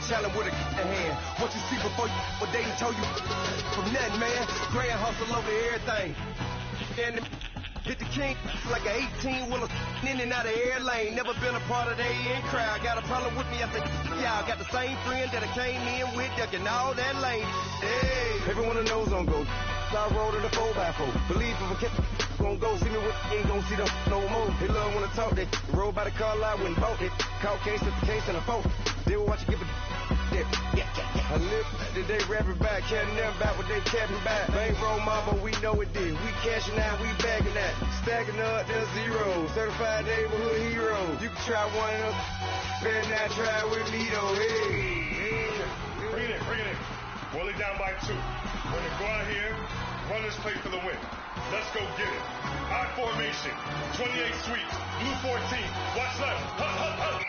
challenge with a hand. What you see before you, what they told you from nothing, man. Grand hustle over everything. And hit the king like an 18-wheeler in and out of air lane. Never been a part of the in crowd. Got a problem with me, I think y'all got the same friend that I came in with, ducking all that lane. Hey, everyone knows on go. I roll to the 4x4. Believe if I kept gon' go see me with ain't gon' see them no more. They love when I talk that. Roll by the car lot when bought it. Caught case at the case and a phone. They will watch you give a I live today rapping back, caring them back what they capping back. Bankroll mama, we know it did. We cashing out, we bagging that. Stacking up the zero. Certified neighborhood hero. You can try one of them. Better not try with me though. Hey. Bring it in. Roll it down by 2. We're gonna go out here, run this play for the win. Let's go get it. I formation, 28 sweeps, blue 14. Watch left.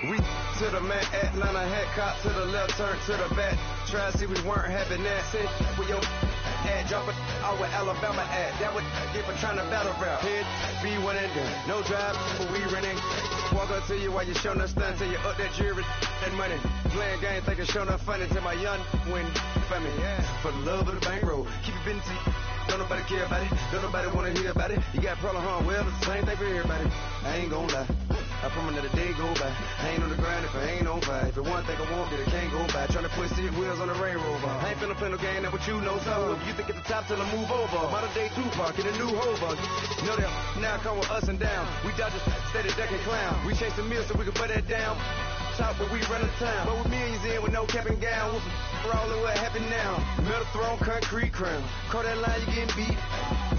We to the man, Atlanta hat cop to the left, turn to the back. Try to see we weren't having that. Say with your ad, drop it out with Alabama ad. That would get for trying to battle rap. Head, be one and done. No drive, but we running. Walk up to you while you showing us stun till you up that jewelry, that money. Playing game, thinking showing up funny till my young win for me. Yeah. For the love of the bankroll, keep it been to you. Don't nobody care about it. Don't nobody wanna hear about it. You got problem, huh? Well, it's the same thing for everybody. I ain't gon' lie. I from another day go by. I ain't on the grind if I ain't on fire. If it one thing I want, then it can't go by. Tryna put 6 wheels on the railroad bar. I ain't finna play no game, that what you know. So if you think at the top till I move over. Modern day Tupac in a new hover. Know that now come with us and down. We dodgers steady ducking clown. We chase the meal so we can put that down. Top, but we run the town. But with millions in with no cap and gown. What's rolling, what happened now? Metal throne, concrete crown. Call that line, you getting beat.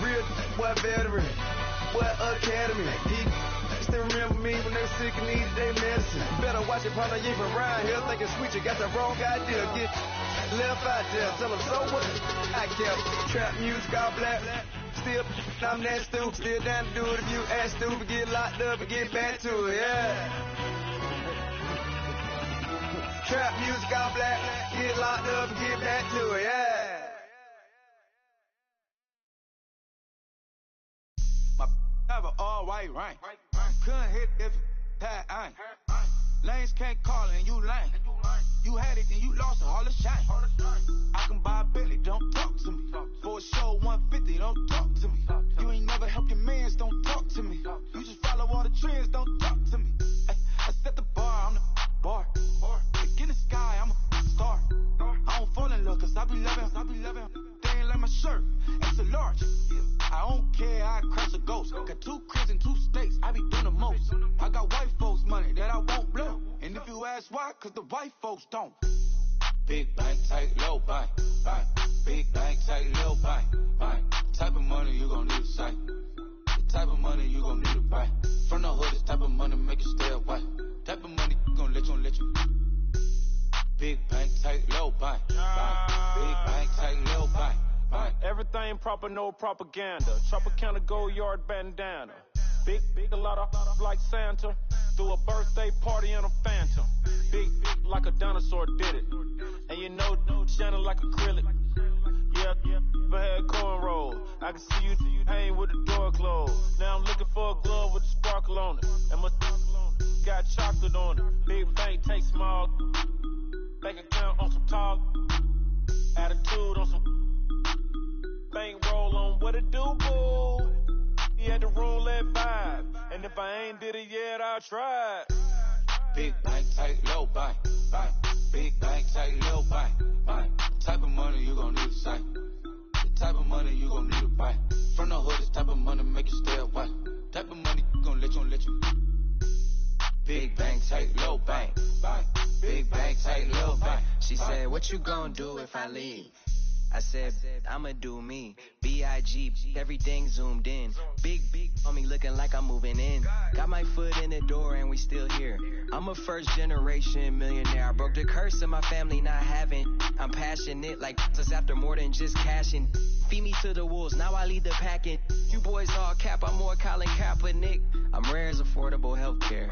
Real, what veteran? What academy? He still remember me when they sick and needed their medicine. Better watch it, partner, you ain't from around here. Thinking sweet, you got the wrong idea. Get left out there, tell them so what? I kept trap music all black. Still, I'm that stupid. Still down to do it if you act stupid. Get locked up and get back to it, yeah. Trap music all black. Get locked up and get back to it, yeah. My have an all white rank. Couldn't hit if had ain't. Lanes can't call it and you lame. You had it and you lost it, all the shame. I can buy a Billy, don't talk to me. For a show 150, don't talk to me. You ain't never helped your mans, don't talk to me. You just follow all the trends, don't talk to me. I set the bar, I'm the bar. Look in the sky, I'm a star. I don't fall in love cause I be loving. They ain't like my shirt, it's a large. I don't care, I crash a ghost. Got 2 cribs in 2 states, I be doing the most. I got white folks money that I won't blow. And if you ask why, cause the white folks don't. Big bank, tight, low bank. Big bank, tight, low bank. Type of money you gon' need to sight. The type of money you gon' need to buy. From the hood, this type of money make you stay away. Type of money gon' let you. Big bank, tight, low bank. Big bank, tight, low bank. Everything proper, no propaganda. Tropicana gold yard bandana. Big, a lot of like Santa. Threw a birthday party in a phantom. Big like a dinosaur did it. And you know, shining like acrylic. Yeah, but had cornrows. I can see you hang with the door closed. Now I'm looking for a glove with a sparkle on it. And my got chocolate on it. Big bank, take small. Bank account on some talk. Attitude on some. Bank roll on what it do, boo. He had to roll that vibe. And if I ain't did it yet, I'll try. Big bank, tight, low bank. Big bank, tight, low bank. Type of money you gon' need to sight. The type of money you gon' need to buy. From the hood, this type of money make you stay away. Type of money gon' let you. Big bank, tight, low bank. Big bank, tight, low bank. She said, what you gon' do if I leave? I said, I'ma do me. B.I.G. Everything zoomed in. Big on me looking like I'm moving in. Got my foot in the door and we still here. I'm a first generation millionaire. I broke the curse of my family not having. I'm passionate like us after more than just cashing. Feed me to the wolves, now I lead the packing. You boys all cap, I'm more Colin Kaepernick. I'm rare as affordable healthcare.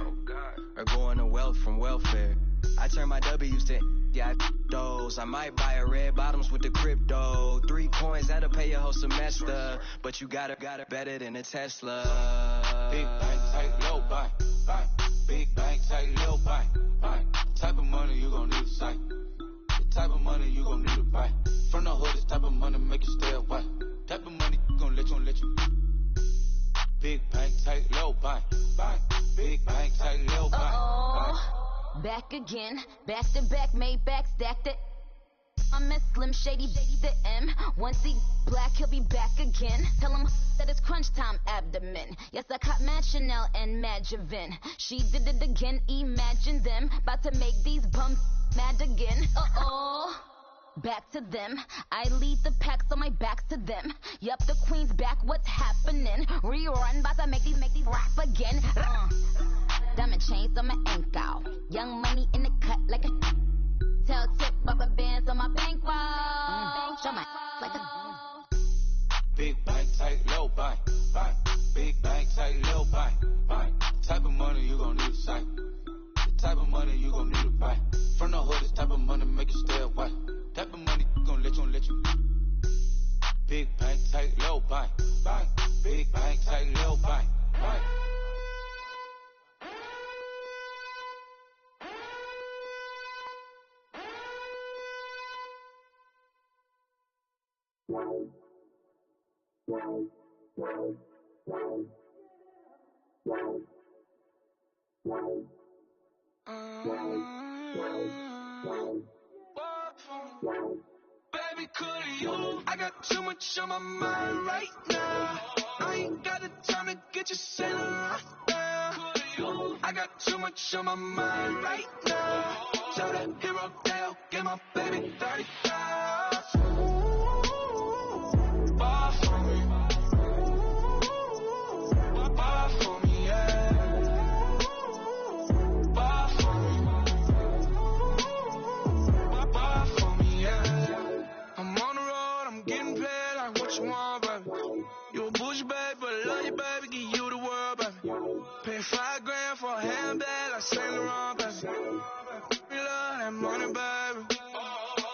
Or going to wealth from welfare. I turn my W's to those. I might buy a red bottoms with the crypto. 3 coins, that'll pay your whole semester. But you gotta better than a Tesla. Big bank, tight, low bank. Big bank, tight, low bank. Type of money you gon' need to sight. back again. Back to back, made back, stacked it. I'm a Slim Shady, the M. Once he black, he'll be back again. Tell him that it's crunch time abdomen. Yes, I caught Mad Chanel and Mad Javin. She did it again, imagine them. About to make these bums mad again. Uh-oh. Back to them. I lead the pack, so my back's to them. Yup, the queen's back, what's happening? Rerun, about to make these rap again. Diamond chains on my ankle. Young money in the cut like a tell tip rubber bands on my bankroll. Show my like a big bank, tight, low bank, bank. Big bank, tight, low bank, bank. Type of money you gon' need a sight. The type of money you gon' need to buy. From the hood, this type of money make you stay away. Type of money gon' let you. Big bank, tight, low bank, bank. Big bank, tight, low bank, bank. Baby, could you? I got too much on my mind right now. I ain't got the time to get you sailing right now. Could you? I got too much on my mind right now. Tell that hero Dale, get my baby 35. Bar for me. Bar for me, yeah. Bar for me. Bar for me, yeah. I'm on the road, I'm getting paid like what you want, baby. You a bougie, baby, but I love you, baby. Give you the world, baby. Pay $5 grand for a handbag like Saint Laurent, baby. We love that money, baby.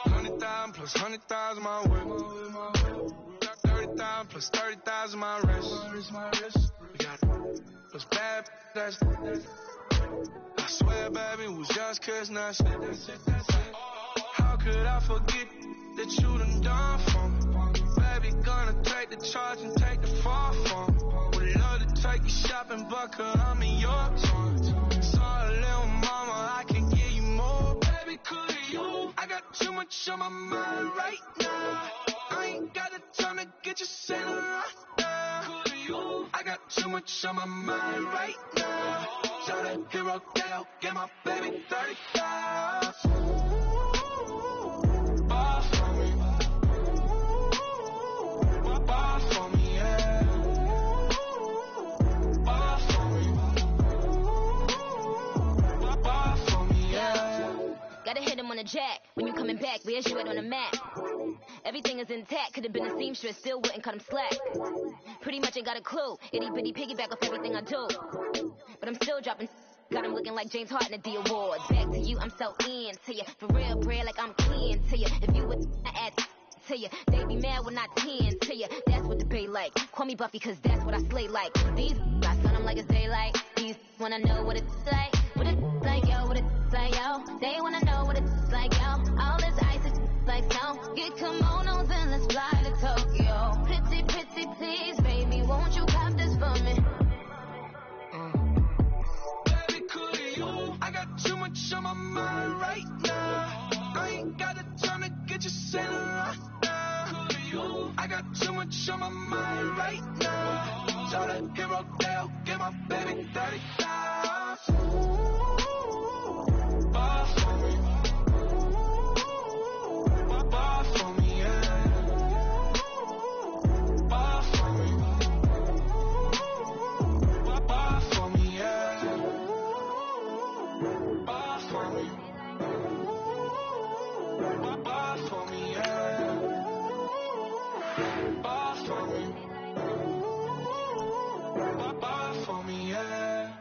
100,000 plus 100,000 my way. 30,000 plus 30,000 my wrist. We got those bad that's. I swear, baby, it was just kissing us. How could I forget that you done for me? Baby, gonna take the charge and take the fall for me. Would love to take you shopping, but cause I'm in your town. Sorry, little mama, I can give you more. Baby, could you? I got too much on my mind right now. I ain't got the time to get you sailing right now. Could you? I got too much on my mind right now. Tell that hero Dale, get my baby 35. Bar for me. Bar for me, yeah. Bar for me. Bar for me, yeah. gotta hit him on the jack. When you coming back, where's you at on the map? Everything is intact, could've been a seamstress, still wouldn't cut him slack. Pretty much ain't got a clue, itty bitty piggyback off everything I do. But I'm still dropping, got him looking like James Harden at the awards. Back to you, I'm so into you, for real, bread, like I'm keen to you. If you would add to you, they be mad when I tend to you. That's what the bay like, call me Buffy cause that's what I slay like. These I sun them like it's daylight, these wanna know what it's like. What it's like, yo, what it's like, yo. They wanna know what it's like, yo. All this ice is like snow. Get kimonos and let's fly to Tokyo. Pretty, pretty, please, baby, won't you cop this for me? Baby, could you? I got too much on my mind right now. I ain't got the time to get you sailing right now. Could you? I got too much on my mind right now. Tell that hero Dale, get my baby 35. Bar for me. Bar for me, yeah. Bar for me. Bar for me, yeah. Bar for me. Bar for me, yeah. Bar for me. Bar for me, yeah.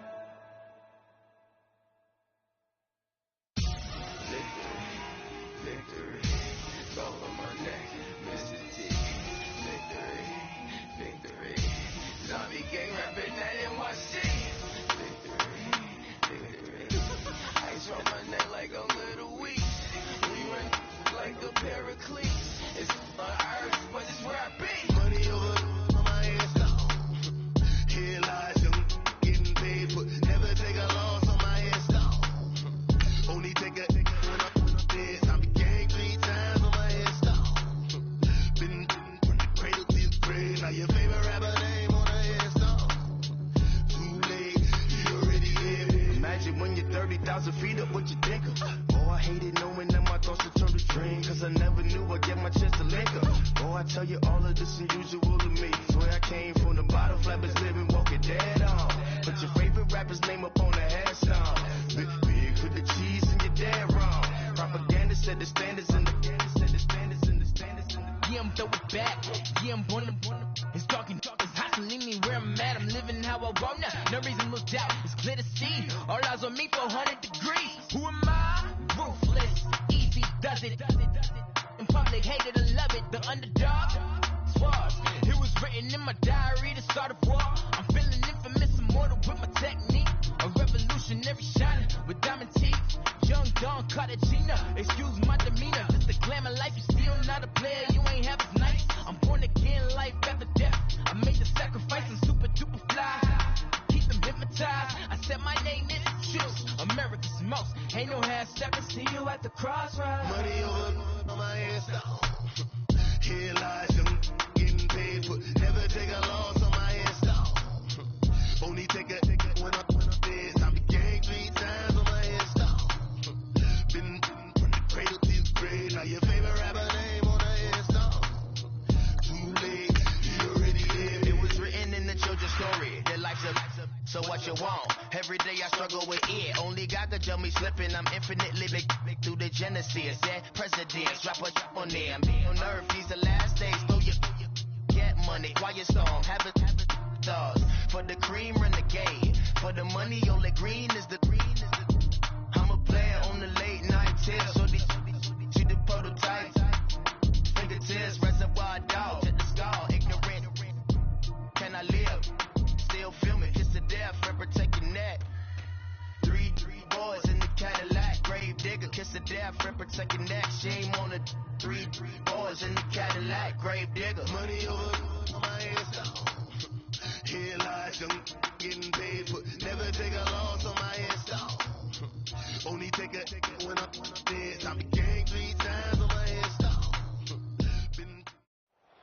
set the standards in the yeah, I'm throw it back. Yeah, I'm on the it's talking, it's hustling me where I'm at. I'm living how I want now. No reason to doubt. It's clear to see. All eyes on me for 100 degrees. Who am I? Ruthless. Easy does it. In public, hate it or love it. The underdog. Swabs. It was written in my diary to start a war. I'm feeling infamous, immortal with my technique. A revolutionary shining with diamond teeth. Young Don Cartagena. Excuse my demeanor. Just the glamour life. You still not a player. You ain't half as nice. I'm born again, life after death. I made the sacrifice and super duper fly. Keep them hypnotized. I said my name is Juice. America's most. Ain't no half stepping. See you at the crossroads. Money over on my ass down. Here lies them getting paid for. Never take a loss on my ass down. Only take a when I'm dead. I be gang 3 times on my ass down. Been from the cradle to the grave. Now your favorite rapper name on the ass down. Too late, you already dead. It was written in the children's story. Their life's a so what you want. Every day I struggle with it. Only God could tell me slipping. I'm infinitely big through the genesis. And presidents, drop a on there. I'm on earth, these the last days. Throw your get money. Quiet storm, have it stars. For the cream, renegade. For the money, only green is the I'm a player on the late night tips. So these see the prototypes. Fingertips, reservoir dog. Check the skull, ignorant. Can I live? Still filming, kiss to death, and protect your neck. Three boys in the Cadillac, grave digger, kiss to death, and protect your neck. Shame on the three boys in the Cadillac, grave digger. Money over on my ass down. Here lies them getting paid for. Never take a loss on my ass down. Only take a when I'm dead. I be gang 3 times on my ass down.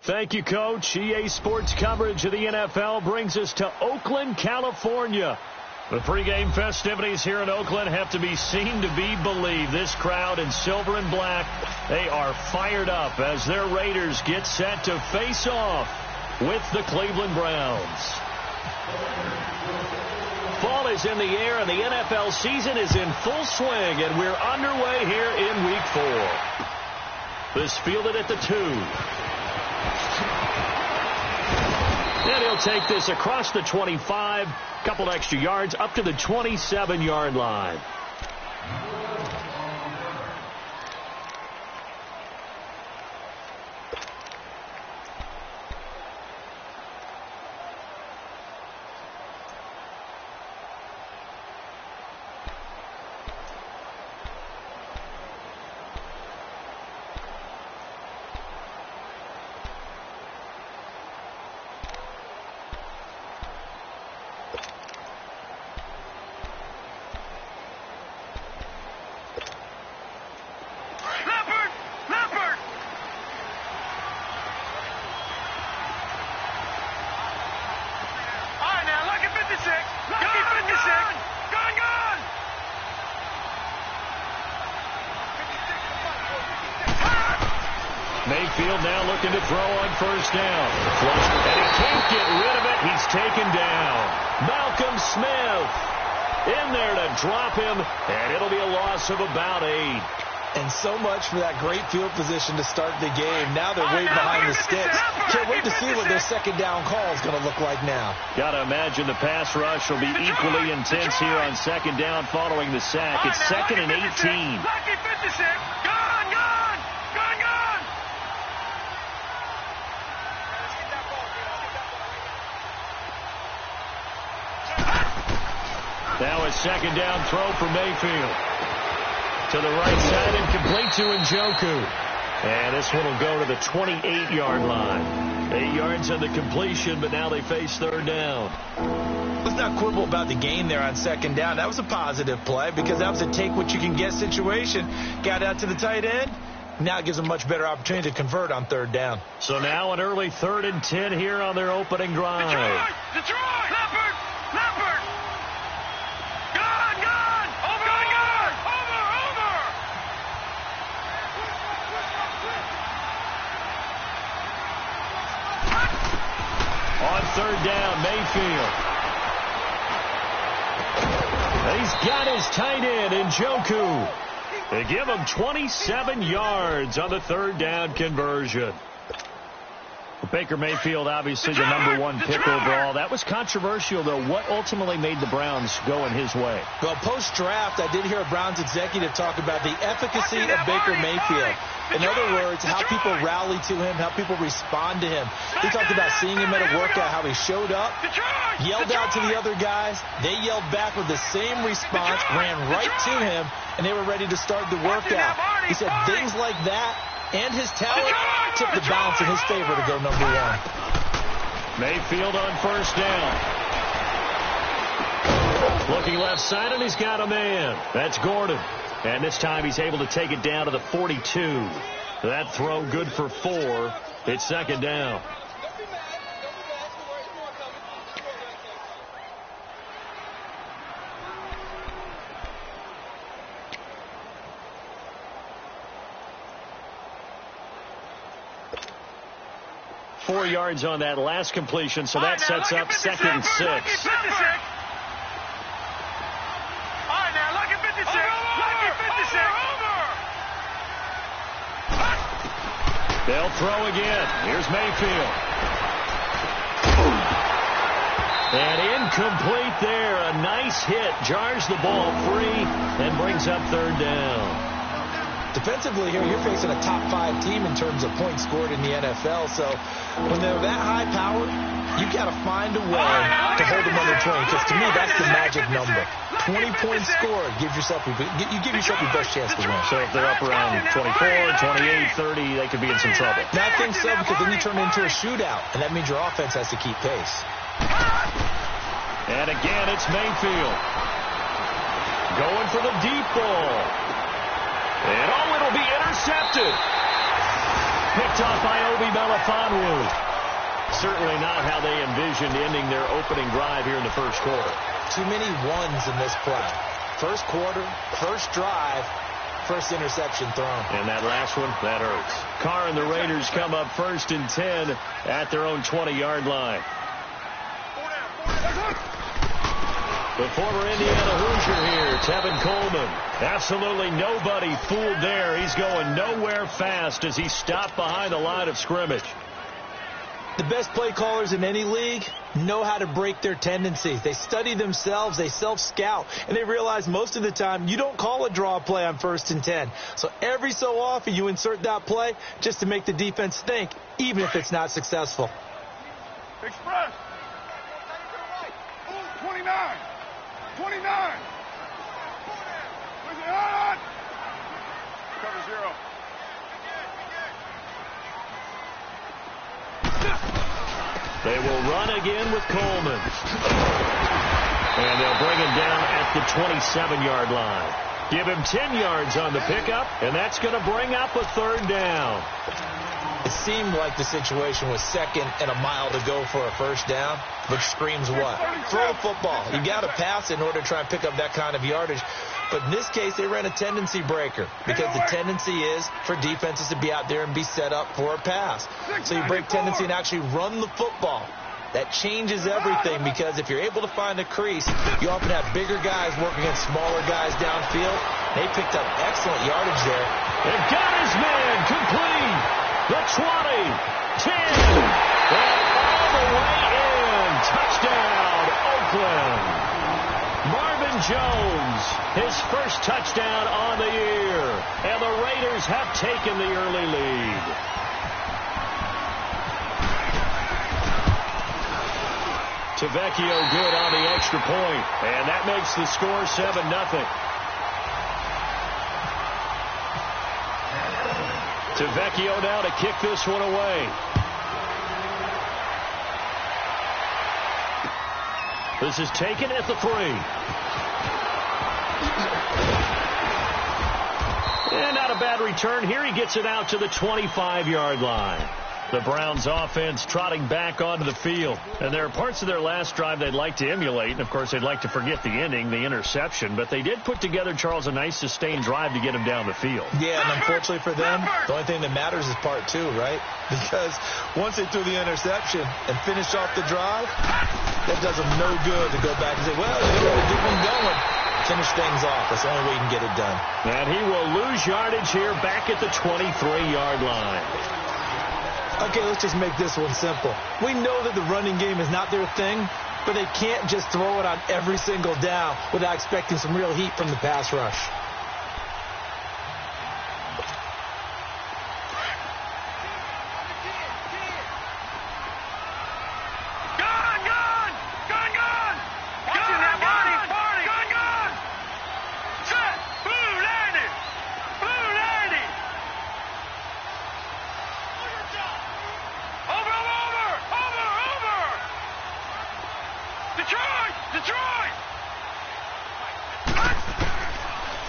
Thank you, Coach. EA Sports coverage of the NFL brings us to Oakland, California. The pregame festivities here in Oakland have to be seen to be believed. This crowd in silver and black, they are fired up as their Raiders get set to face off with the Cleveland Browns. Fall is in the air and the NFL season is in full swing, and we're underway here in Week 4. This fielded at the 2. And he'll take this across the 25, couple extra yards up to the 27-yard line. Mayfield now looking to throw on first down. And he can't get rid of it. He's taken down. Malcolm Smith in there to drop him, and it'll be a loss of about 8. And so much for that great field position to start the game. Now they're way behind the sticks. Can't wait to see what their second down call is going to look like now. Got to imagine the pass rush will be equally intense here on second down following the sack. It's 2nd and 18. Now a second down throw for Mayfield. To the right side and complete to Njoku. And this one will go to the 28-yard line. 8 yards on the completion, but now they face third down. Let's not quibble about the gain there on second down. That was a positive play because that was a take-what-you-can-get situation. Got out to the tight end. Now it gives them a much better opportunity to convert on third down. So now an early 3rd and 10 here on their opening drive. Detroit! Leopard! Gone! Over! On third down, Mayfield. He's got his tight end, Njoku. They give him 27 yards on the third down conversion. Baker Mayfield, obviously the #1 pick overall. That was controversial, though. What ultimately made the Browns go in his way? Well, post-draft, I did hear a Browns executive talk about the efficacy of Baker Mayfield. In other words, how people rally to him, how people respond to him. He talked about seeing him at a workout, how he showed up, yelled out to the other guys. They yelled back with the same response, ran right to him, and they were ready to start the workout. He said things like that and his talent tipped the balance in his favor to go #1. Mayfield on first down. Looking left side, and he's got a man. That's Gordon. And this time he's able to take it down to the 42. That throw good for 4. It's second down. Four yards on that last completion, so that sets up 2nd and 6. All right, now, look at 56. Look at 56. They'll throw again. Here's Mayfield. And incomplete there. A nice hit. Jars the ball free and brings up third down. Defensively here, you're facing a top 5 team in terms of points scored in the NFL. So when they're that high powered, you've got to find a way to hold them under 20. Because to me, that's the magic number. 20 points scored gives yourself your best chance to win. So if they're up around 24, 28, 30, they could be in some trouble. Now, I think so, because then you turn it into a shootout, and that means your offense has to keep pace. And again, it's Mayfield. Going for the deep ball. And it'll be intercepted. Picked off by Obi Melifonwu. Certainly not how they envisioned ending their opening drive here in the first quarter. Too many ones in this play. First quarter, first drive, first interception thrown. And that last one, that hurts. Carr and the Raiders come up 1st and 10 at their own 20-yard line. The former Indiana Hoosier here, Tevin Coleman. Absolutely nobody fooled there. He's going nowhere fast as he stopped behind the line of scrimmage. The best play callers in any league know how to break their tendencies. They study themselves, they self-scout, and they realize most of the time you don't call a draw play on 1st and 10. So every so often you insert that play just to make the defense think, even if it's not successful. Express. 29. 29. Where's it on? Cover 0. They will run again with Coleman. And they'll bring him down at the 27-yard line. Give him 10 yards on the pickup, and that's going to bring up a third down. It seemed like the situation was 2nd and a mile to go for a first down, which screams what? Throw the football. You got to pass in order to try and pick up that kind of yardage. But in this case, they ran a tendency breaker because the tendency is for defenses to be out there and be set up for a pass. So you break tendency and actually run the football. That changes everything because if you're able to find a crease, you often have bigger guys working against smaller guys downfield. They picked up excellent yardage there. They've got his man complete. The 20, 10, and all the way in. Touchdown, Oakland. Marvin Jones, his first touchdown on the year. And the Raiders have taken the early lead. Tavecchio good on the extra point. And that makes the score 7-0. Tavecchio now to kick this one away. This is taken at the 3. And not a bad return here. He gets it out to the 25-yard line. The Browns offense trotting back onto the field. And there are parts of their last drive they'd like to emulate. And, of course, they'd like to forget the ending, the interception. But they did put together, Charles, a nice sustained drive to get him down the field. Yeah, and unfortunately for them, the only thing that matters is part 2, right? Because once they threw the interception and finished off the drive, that does them no good to go back and say, well, they got a good one going. Finish things off. That's the only way you can get it done. And he will lose yardage here back at the 23-yard line. Okay, let's just make this one simple. We know that the running game is not their thing, but they can't just throw it on every single down without expecting some real heat from the pass rush.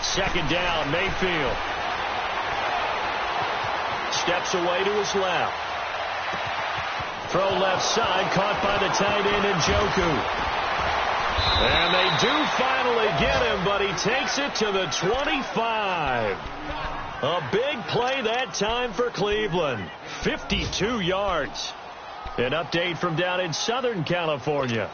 Second down, Mayfield. Steps away to his left. Throw left side, caught by the tight end Njoku. And they do finally get him, but he takes it to the 25. A big play that time for Cleveland. 52 yards. An update from down in Southern California.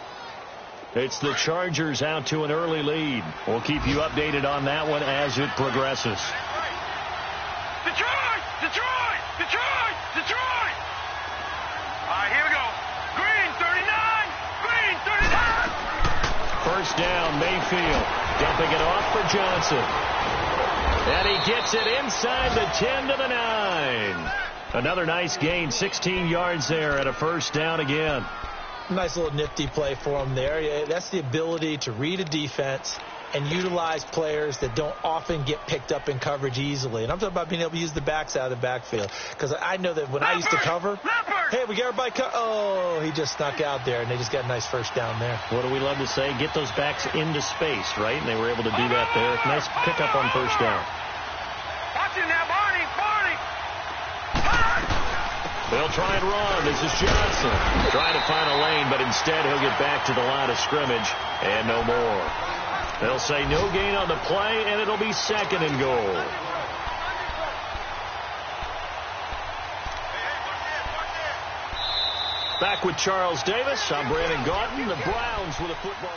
It's the Chargers out to an early lead. We'll keep you updated on that one as it progresses. Detroit! Detroit! Detroit! Detroit! All right, here we go. Green 39! Green 39! First down, Mayfield. Dumping it off for Johnson. And he gets it inside the 10 to the 9. Another nice gain, 16 yards there at a first down again. Nice little nifty play for him there. Yeah, that's the ability to read a defense and utilize players that don't often get picked up in coverage easily. And I'm talking about being able to use the backs out of the backfield. Because I know that when I used to cover, hey, we got everybody oh, he just snuck out there, and they just got a nice first down there. What do we love to say? Get those backs into space, right? And they were able to do that there. Nice pickup on first down. Watch it now, Barney! Barney! They'll try and run. This is Johnson. Trying to find a lane, but instead he'll get back to the line of scrimmage and no more. They'll say no gain on the play, and it'll be second and goal. Back with Charles Davis. I'm Brandon Gaudin. The Browns with a football.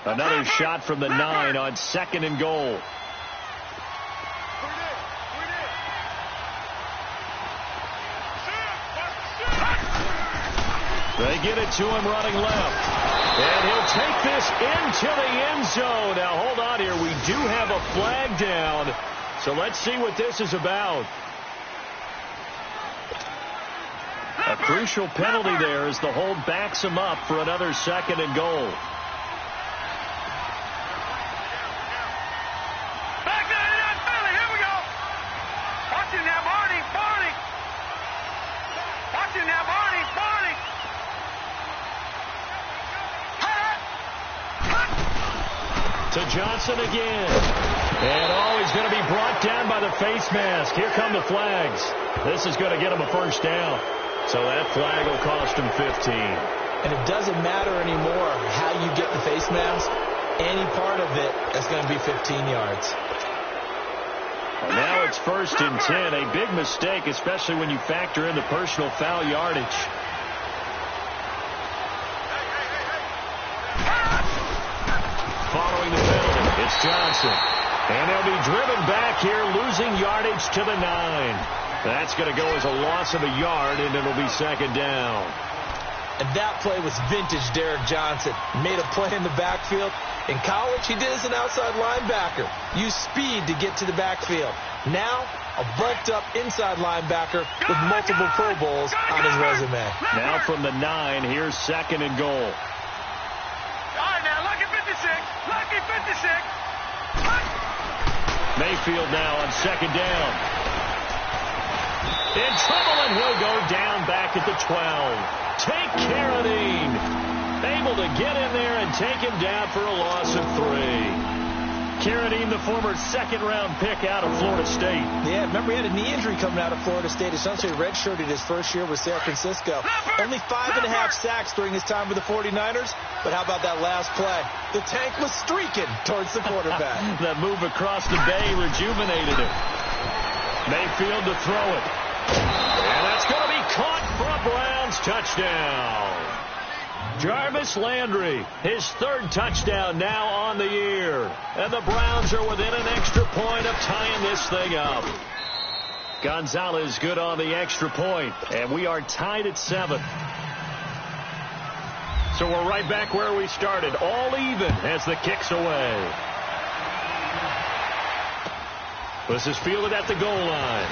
Another shot from the 9 on second and goal. They get it to him running left. And he'll take this into the end zone. Now, hold on here. We do have a flag down. So let's see what this is about. A crucial penalty there as the hold backs him up for another second and goal. To Johnson again. And he's going to be brought down by the face mask. Here come the flags. This is going to get him a first down. So that flag will cost him 15. And it doesn't matter anymore how you get the face mask. Any part of it is going to be 15 yards. And now it's first and 10. A big mistake, especially when you factor in the personal foul yardage. Following the penalty, it's Johnson. And they'll be driven back here, losing yardage to the 9. That's going to go as a loss of a yard, and it'll be second down. And that play was vintage Derek Johnson. Made a play in the backfield. In college, he did as an outside linebacker. Used speed to get to the backfield. Now, a bulked-up inside linebacker with multiple Pro Bowls on his resume. Now from the 9, here's second and goal. Lucky 56. Mayfield now on second down. In trouble, and he'll go down back at the 12. Take Carradine. Able to get in there and take him down for a loss of 3. Carradine, the former second-round pick out of Florida State. Yeah, remember he had a knee injury coming out of Florida State. Essentially redshirted his first year with San Francisco. Only 5.5 sacks during his time with the 49ers. But how about that last play? The tank was streaking towards the quarterback. That move across the bay rejuvenated him. Mayfield to throw it. And that's going to be caught for a Browns touchdown. Jarvis Landry, his third touchdown now on the year. And the Browns are within an extra point of tying this thing up. Gonzalez good on the extra point, and we are tied at 7. So we're right back where we started, all even as the kick's away. This is fielded at the goal line.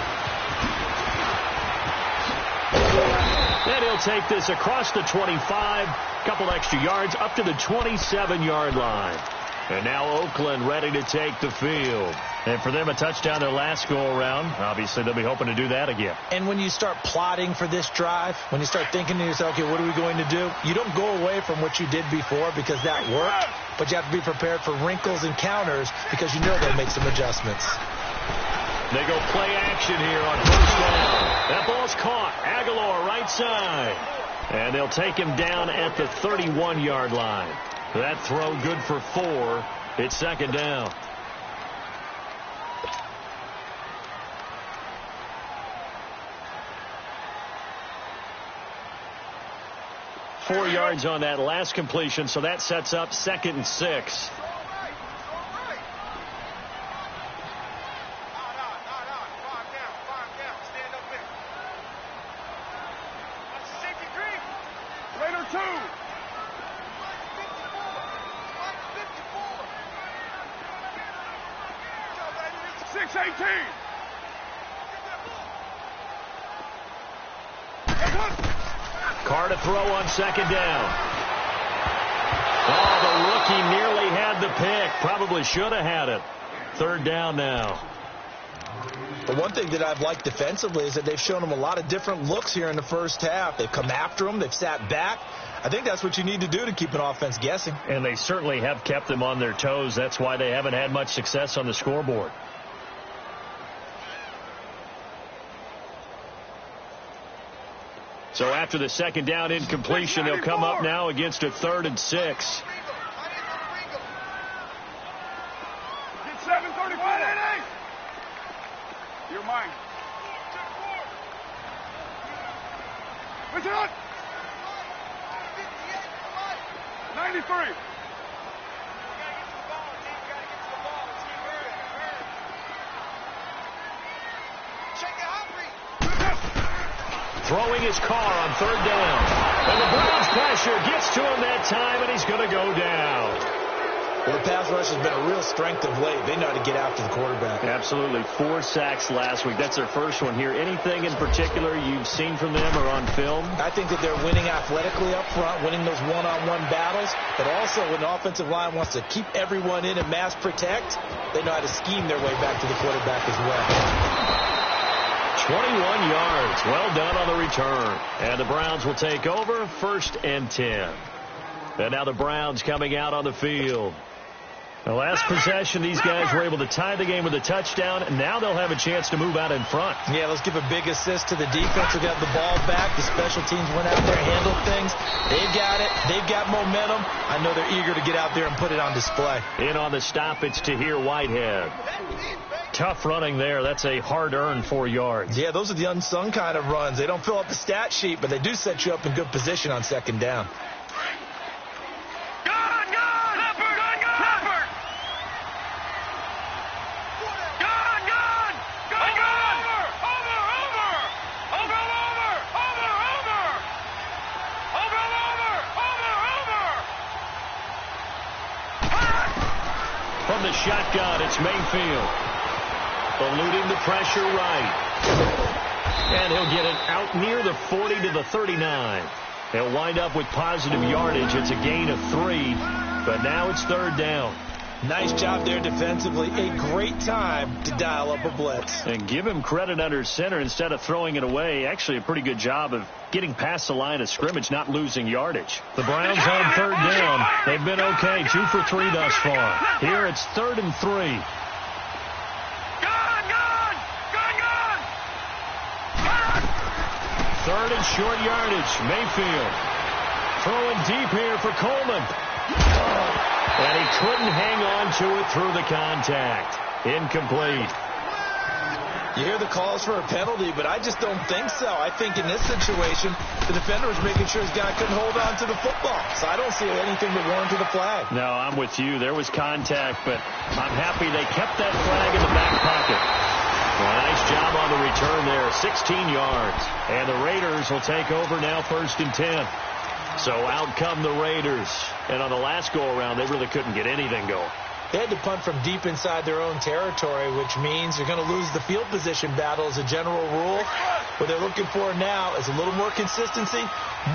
And he'll take this across the 25, couple extra yards up to the 27-yard line. And now Oakland ready to take the field. And for them, a touchdown their last go-around. Obviously, they'll be hoping to do that again. And when you start plotting for this drive, when you start thinking to yourself, okay, what are we going to do? You don't go away from what you did before because that worked, but you have to be prepared for wrinkles and counters because you know they'll make some adjustments. They go play action here on first down. That ball's caught. Aguilar right side. And they'll take him down at the 31-yard line. That throw good for 4. It's second down. Four yards on that last completion, so that sets up 2nd and 6. Carr to throw on second down. Oh, the rookie nearly had the pick. Probably should have had it. Third down now. The one thing that I've liked defensively is that they've shown them a lot of different looks here in the first half. They've come after them. They've sat back. I think that's what you need to do to keep an offense guessing. And they certainly have kept them on their toes. That's why they haven't had much success on the scoreboard. So after the second down incompletion, they'll come up now against a 3rd and 6. Get 7:35. You're mine. What's it on? 93. Throwing his car on third down. And the Browns pressure gets to him that time, and he's going to go down. Well, the pass rush has been a real strength of late. They know how to get after the quarterback. Absolutely. 4 sacks last week. That's their first one here. Anything in particular you've seen from them or on film? I think that they're winning athletically up front, winning those one-on-one battles, but also when the offensive line wants to keep everyone in and mass protect, they know how to scheme their way back to the quarterback as well. 21 yards. Well done on the return. And the Browns will take over 1st and 10. And now the Browns coming out on the field. The last possession, these guys were able to tie the game with a touchdown, and now they'll have a chance to move out in front. Yeah, let's give a big assist to the defense who got the ball back. The special teams went out there, handled things. They've got it. They've got momentum. I know they're eager to get out there and put it on display. In on the stop, it's Tahir Whitehead. Tough running there. That's a hard-earned 4 yards. Yeah, those are the unsung kind of runs. They don't fill up the stat sheet, but they do set you up in good position on second down. From the shotgun, it's Mayfield. Eluding the pressure right. And he'll get it out near the 40 to the 39. He'll wind up with positive yardage. It's a gain of 3, but now it's third down. Nice job there defensively. A great time to dial up a blitz. And give him credit under center instead of throwing it away. Actually a pretty good job of getting past the line of scrimmage, not losing yardage. The Browns on third down. They've been okay, 2 for 3 thus far. Here it's 3rd and 3. Third and short yardage. Mayfield throwing deep here for Coleman. And he couldn't hang on to it through the contact. Incomplete. You hear the calls for a penalty, but I just don't think so. I think in this situation, the defender was making sure his guy couldn't hold on to the football. So I don't see anything that warranted a flag. No, I'm with you. There was contact, but I'm happy they kept that flag in the back pocket. Well, nice job on the return there, 16 yards. And the Raiders will take over now, 1st and 10. So out come the Raiders. And on the last go-around, they really couldn't get anything going. They had to punt from deep inside their own territory, which means you're going to lose the field position battle as a general rule. What they're looking for now is a little more consistency,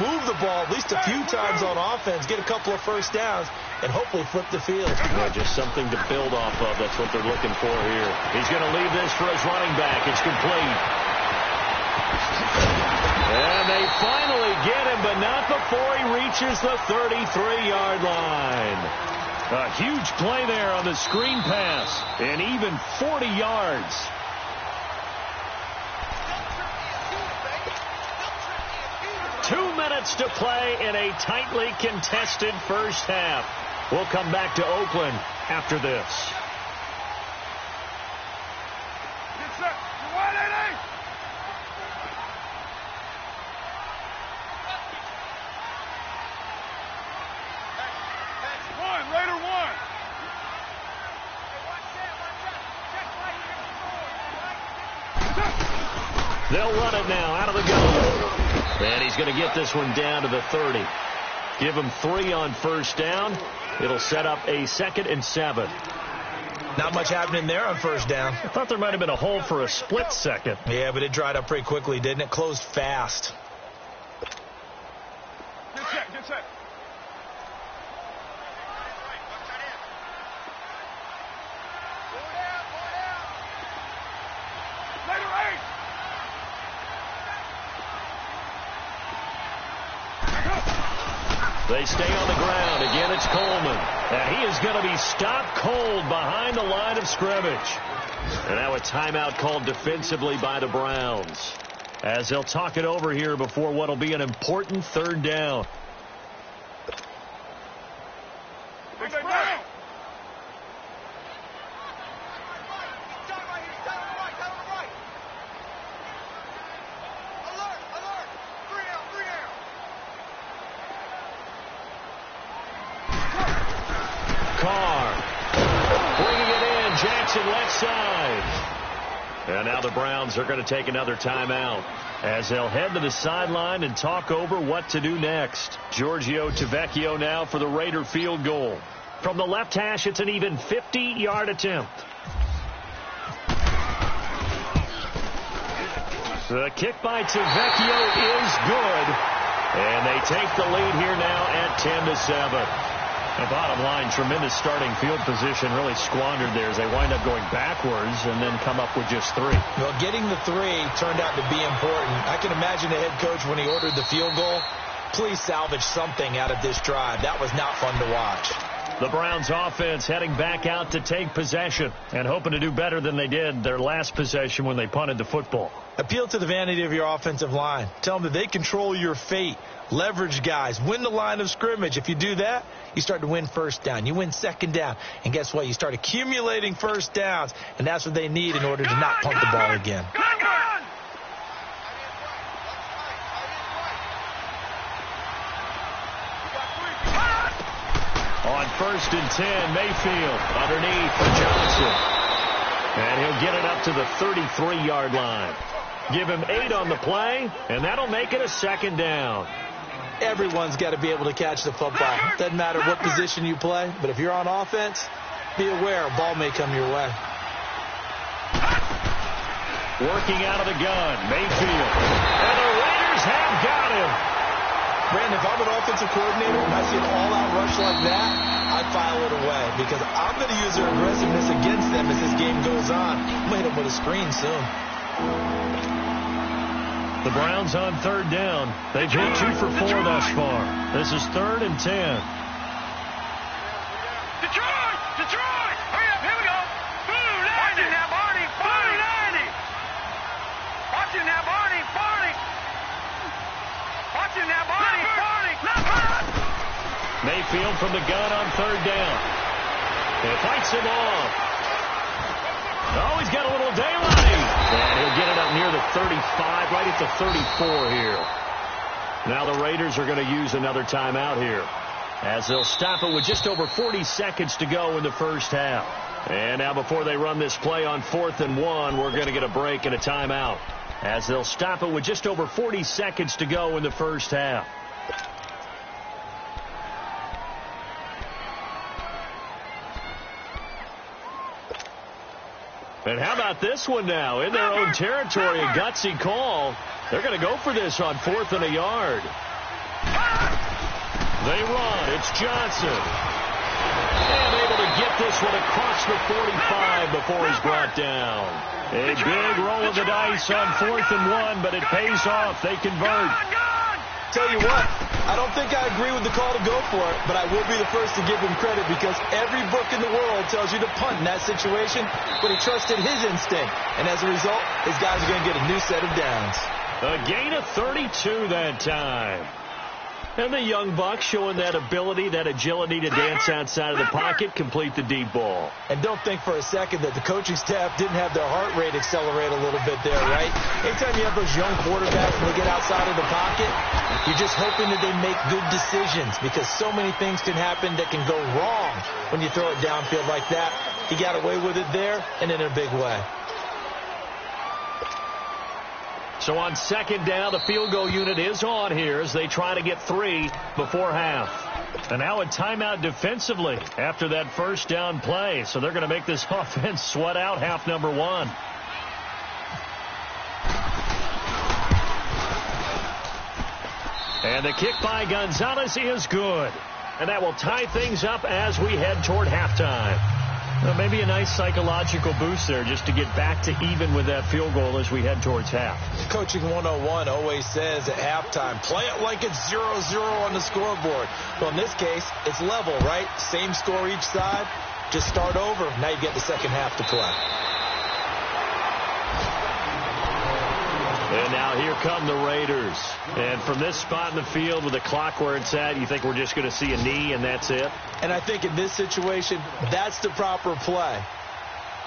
move the ball at least a few times on offense, get a couple of first downs, and hopefully flip the field. Yeah, just something to build off of. That's what they're looking for here. He's going to leave this for his running back. It's complete. And they finally get him, but not before he reaches the 33-yard line. A huge play there on the screen pass, and even 40 yards. Two minutes to play in a tightly contested first half. We'll come back to Oakland after this. They'll run it now out of the gun. And he's going to get this one down to the 30. Give him 3 on first down. It'll set up a 2nd and 7. Not much happening there on first down. I thought there might have been a hole for a split second. Yeah, but it dried up pretty quickly, didn't it? Closed fast. Get set. They stay on the ground. Again, it's Coleman. And he is going to be stopped cold behind the line of scrimmage. And now a timeout called defensively by the Browns, as they'll talk it over here before what will be an important 3rd down. Left side. And now the Browns are going to take another timeout as they'll head to the sideline and talk over what to do next. Giorgio Tavecchio now for the Raider field goal. From the left hash, it's an even 50-yard attempt. The kick by Tavecchio is good. And they take the lead here now at 10-7. The bottom line, tremendous starting field position, really squandered there as they wind up going backwards and then come up with just 3. Well, getting the 3 turned out to be important. I can imagine the head coach when he ordered the field goal, please salvage something out of this drive. That was not fun to watch. The Browns offense heading back out to take possession and hoping to do better than they did their last possession when they punted the football. Appeal to the vanity of your offensive line. Tell them that they control your fate. Leverage guys. Win the line of scrimmage. If you do that, you start to win first down. You win second down. And guess what? You start accumulating first downs. And that's what they need in order to not punt the ball again. On 1st and 10, Mayfield underneath for Johnson. And he'll get it up to the 33-yard line. Give him 8 on the play, and that'll make it a 2nd down. Everyone's got to be able to catch the football. Doesn't matter what position you play, but if you're on offense, be aware a ball may come your way. Working out of the gun, Mayfield. And the Raiders have got him. Brandon, if I'm an offensive coordinator and I see an all-out rush like that, I'd file it away because I'm going to use their aggressiveness against them as this game goes on. I'm going to hit them with a screen soon. The Browns on 3rd down. They've hit 2 for 4 thus far. This is 3rd and 10. Detroit! Detroit! Hurry up, here we go! Watching now, Barney! Barney! Watching now, Barney! Barney! Watching now, Barney! Barney! Mayfield from the gun on 3rd down. It fights him off. Oh, he's got a little daylight. 35, right at the 34 here. Now the Raiders are going to use another timeout here, as they'll stop it with just over 40 seconds to go in the first half. And now before they run this play on 4th and 1, we're going to get a break and a timeout, as they'll stop it with just over 40 seconds to go in the first half. And how about this one now? In their own territory, a gutsy call. They're going to go for this on 4th and a yard. They run. It's Johnson. And able to get this one across the 45 before he's brought down. A big roll of the dice on 4th and 1, but it pays off. They convert. Tell you what, I don't think I agree with the call to go for it, but I will be the first to give him credit because every book in the world tells you to punt in that situation, but he trusted his instinct. And as a result, his guys are going to get a new set of downs. A gain of 32 that time. And the young buck showing that ability, that agility to dance outside of the pocket, complete the deep ball. And don't think for a second that the coaching staff didn't have their heart rate accelerate a little bit there, right? Anytime you have those young quarterbacks and they get outside of the pocket, you're just hoping that they make good decisions because so many things can happen that can go wrong when you throw it downfield like that. He got away with it there and in a big way. So on 2nd down, the field goal unit is on here as they try to get 3 before half. And now a timeout defensively after that first down play. So they're going to make this offense sweat out half number 1. And the kick by Gonzalez is good. And that will tie things up as we head toward halftime. Well, maybe a nice psychological boost there just to get back to even with that field goal as we head towards half. Coaching 101 always says at halftime, play it like it's 0-0 on the scoreboard. Well, in this case, it's level, right? Same score each side. Just start over. Now you get the second half to play. And now here come the Raiders. And from this spot in the field with the clock where it's at, you think we're just going to see a knee and that's it? And I think in this situation, that's the proper play.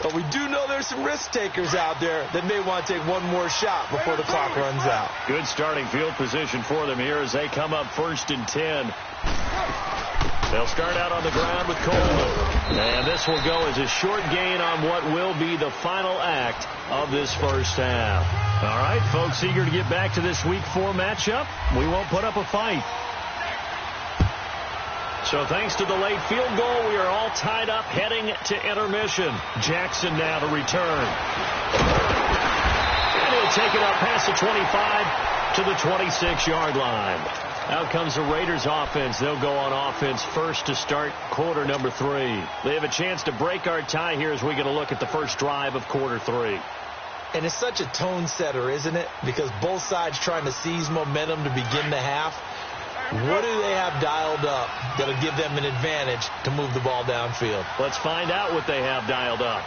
But we do know there's some risk takers out there that may want to take one more shot before the clock runs out. Good starting field position for them here as they come up 1st and 10. They'll start out on the ground with Coleman. And this will go as a short gain on what will be the final act of this first half. All right, folks, eager to get back to this Week 4 matchup. We won't put up a fight. So thanks to the late field goal, we are all tied up heading to intermission. Jackson now to return. And he'll take it up past the 25 to the 26-yard line. Out comes the Raiders offense. They'll go on offense first to start quarter number 3. They have a chance to break our tie here as we get a look at the first drive of quarter 3. And it's such a tone setter, isn't it? Because both sides trying to seize momentum to begin the half. What do they have dialed up that'll give them an advantage to move the ball downfield? Let's find out what they have dialed up.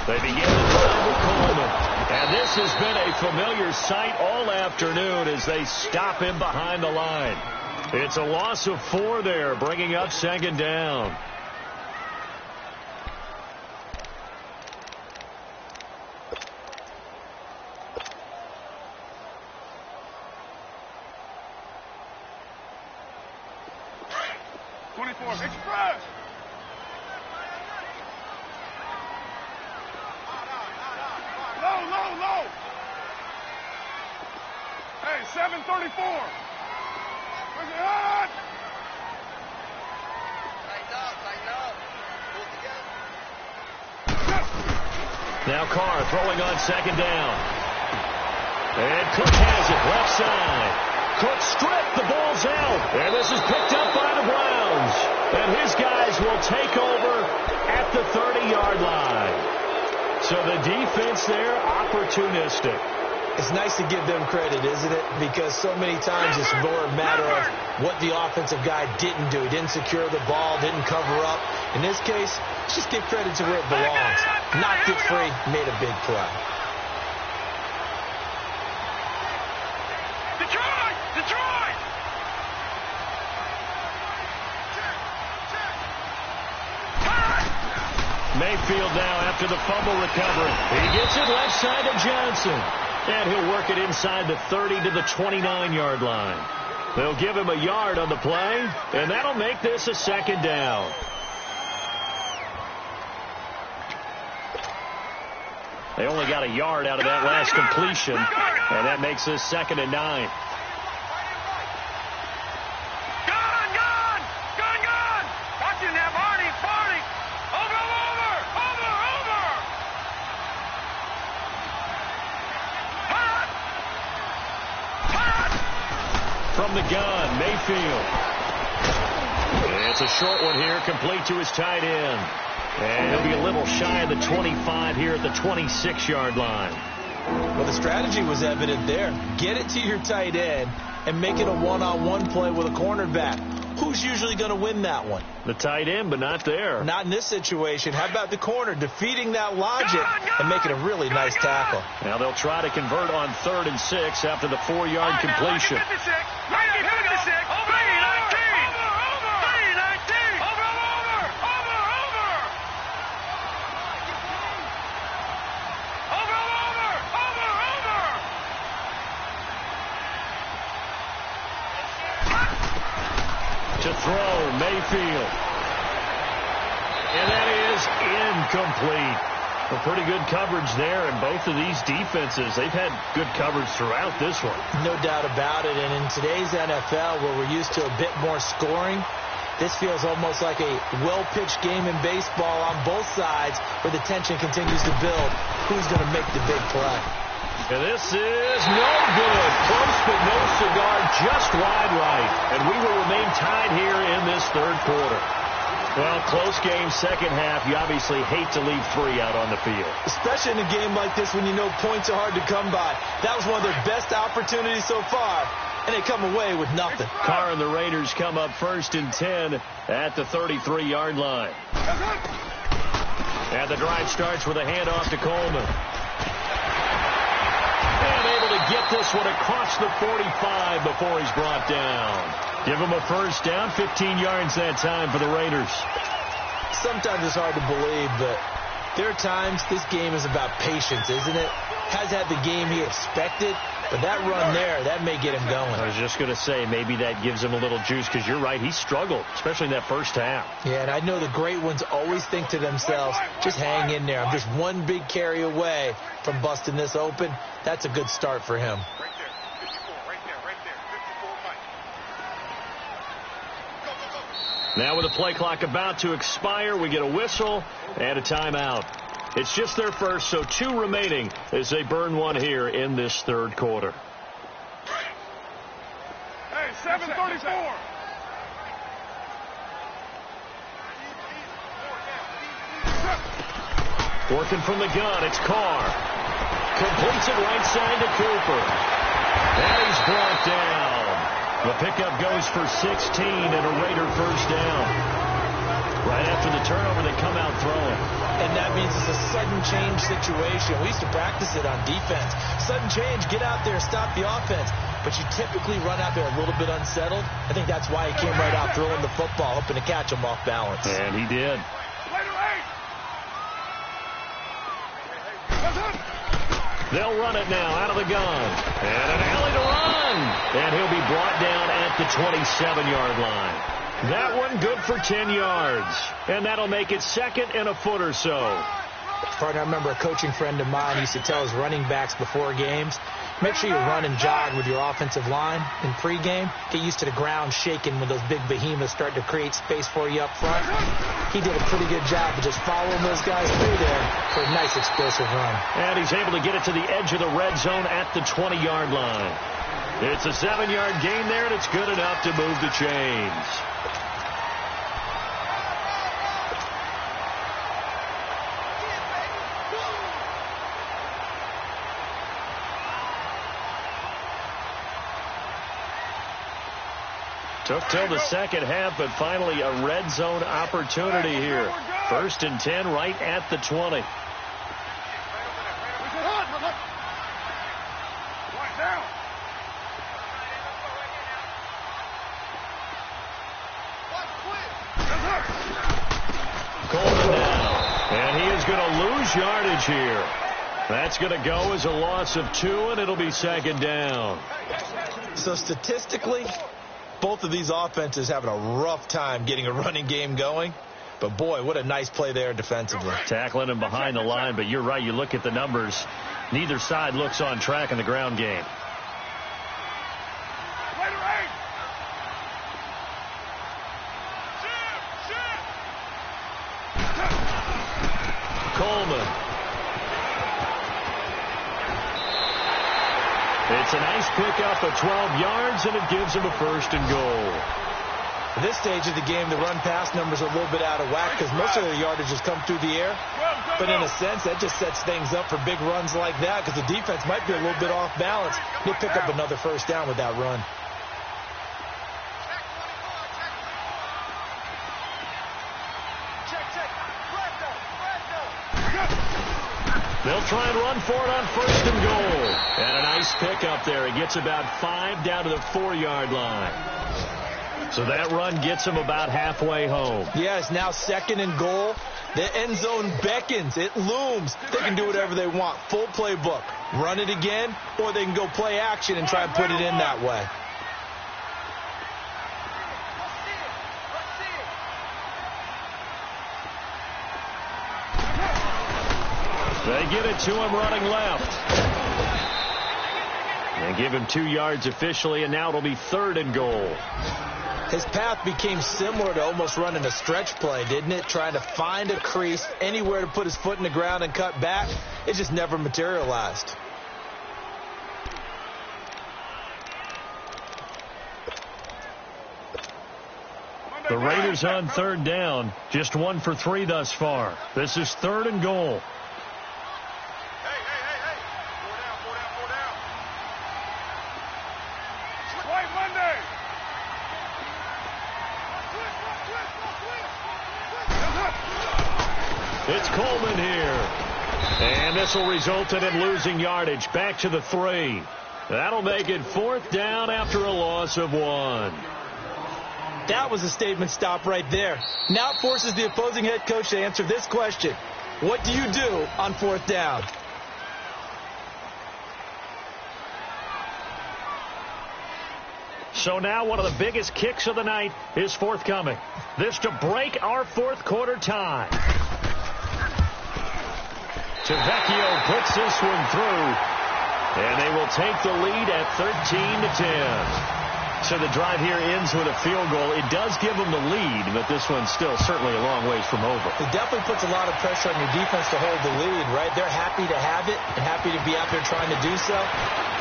They begin the drive with Coleman. And this has been a familiar sight all afternoon as they stop him behind the line. It's a loss of 4 there, bringing up 2nd down. Express! Low! Hey, 734! Where's it at? Tighten up. Now Carr throwing on 2nd down. And Cook has it, left side. Cook stripped, the ball's out. And this is picked up by the Browns. And his guys will take over at the 30-yard line. So the defense there, opportunistic. It's nice to give them credit, isn't it? Because so many times it's more a matter of what the offensive guy didn't do. He didn't secure the ball, didn't cover up. In this case, let's just give credit to where it belongs. Knocked it free, made a big play. Detroit! Mayfield now after the fumble recovery. He gets it left side to Johnson. And he'll work it inside the 30 to the 29-yard line. They'll give him a yard on the play, and that'll make this a second down. They only got a yard out of that last completion, and that makes this 2nd and 9. From the gun, Mayfield. It's a short one here, complete to his tight end. And he'll be a little shy of the 25 here at the 26-yard line. Well, the strategy was evident there. Get it to your tight end and make it a one-on-one play with a cornerback. Who's usually going to win that one? The tight end, but not there. Not in this situation. How about the corner defeating that logic and making a really nice tackle? Now they'll try to convert on 3rd and 6 after the 4-yard completion. To throw, Mayfield. And that is incomplete. A pretty good coverage there, and both of these defenses, they've had good coverage throughout this one. No doubt about it, and in today's NFL, where we're used to a bit more scoring, this feels almost like a well-pitched game in baseball on both sides, where the tension continues to build. Who's going to make the big play? And this is no good. Close but no cigar, just wide right. And we will remain tied here in this 3rd quarter. Well, close game, second half. You obviously hate to leave 3 out on the field. Especially in a game like this when you know points are hard to come by. That was one of their best opportunities so far, and they come away with nothing. Carr and the Raiders come up 1st and 10 at the 33-yard line. And the drive starts with a handoff to Coleman. And able to get this one across the 45 before he's brought down. Give him a 1st down, 15 yards that time for the Raiders. Sometimes it's hard to believe, but there are times this game is about patience, isn't it? Has had the game he expected, but that run there, that may get him going. I was just going to say, maybe that gives him a little juice, because you're right, he struggled, especially in that first half. Yeah, and I know the great ones always think to themselves, just hang in there. I'm just one big carry away from busting this open. That's a good start for him. Now with the play clock about to expire, we get a whistle and a timeout. It's just their first, so 2 remaining as they burn one here in this 3rd quarter. Hey, 7:34. Working from the gun, it's Carr. Completes it right side to Cooper. And he's brought down. The pickup goes for 16 and a Raider 1st down. Right after the turnover, they come out throwing. And that means it's a sudden change situation. We used to practice it on defense. Sudden change, get out there, stop the offense. But you typically run out there a little bit unsettled. I think that's why he came right out throwing the football, hoping to catch him off balance. And he did. They'll run it now out of the gun. And an alley to run. And he'll be brought down at the 27-yard line. That one good for 10 yards. And that'll make it 2nd and a foot or so. Partner, I remember a coaching friend of mine used to tell his running backs before games, make sure you run and jog with your offensive line in pregame. Get used to the ground shaking when those big behemoths start to create space for you up front. He did a pretty good job of just following those guys through there for a nice explosive run. And he's able to get it to the edge of the red zone at the 20-yard line. It's a 7-yard gain there, and it's good enough to move the chains. Took till the second half, but finally a red zone opportunity here. 1st and 10 right at the 20. Coleman now. And going to lose yardage here. That's going to go as a loss of 2, and it'll be second down. So statistically, both of these offenses having a rough time getting a running game going. But, boy, what a nice play there defensively. Tackling him behind the line, but you're right. You look at the numbers. Neither side looks on track in the ground game. Coleman. It's a nice pickup of 12 yards, and it gives him a 1st and goal. At this stage of the game, the run-pass numbers are a little bit out of whack because most of the yardage has come through the air. But in a sense, that just sets things up for big runs like that because the defense might be a little bit off balance. They pick up another 1st down with that run. They'll try and run for it on 1st and goal. And a nice pickup there. He gets about 5 down to the 4-yard line. So that run gets him about halfway home. Yeah, it's now 2nd and goal. The end zone beckons. It looms. They can do whatever they want. Full playbook. Run it again, or they can go play action and try and put it in that way. They get it to him running left. They give him 2 yards officially, and now it'll be 3rd and goal. His path became similar to almost running a stretch play, didn't it? Trying to find a crease, anywhere to put his foot in the ground and cut back. It just never materialized. The Raiders on 3rd down. Just 1 for 3 thus far. This is 3rd and goal. It's Coleman here. And this will result in him losing yardage back to the 3. That'll make it 4th down after a loss of 1. That was a statement stop right there. Now it forces the opposing head coach to answer this question. What do you do on 4th down? So now one of the biggest kicks of the night is forthcoming. This to break our 4th quarter tie. Tavecchio puts this one through, and they will take the lead at 13-10. So the drive here ends with a field goal. It does give them the lead, but this one's still certainly a long ways from over. It definitely puts a lot of pressure on your defense to hold the lead, right? They're happy to have it and happy to be out there trying to do so.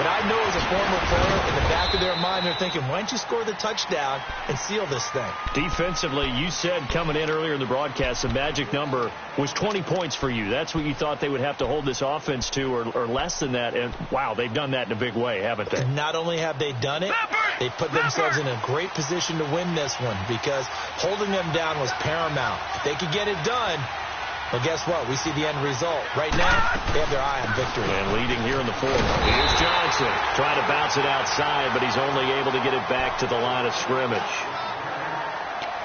But I know as a former player, in the back of their mind, they're thinking, why don't you score the touchdown and seal this thing? Defensively, you said coming in earlier in the broadcast, the magic number was 20 points for you. That's what you thought they would have to hold this offense to, or less than that. And, wow, they've done that in a big way, haven't they? And not only have they done it, they put themselves in a great position to win this one because holding them down was paramount. If they could get it done, well, guess what? We see the end result. Right now, they have their eye on victory. And leading here in the 4th. Here's Johnson trying to bounce it outside, but he's only able to get it back to the line of scrimmage.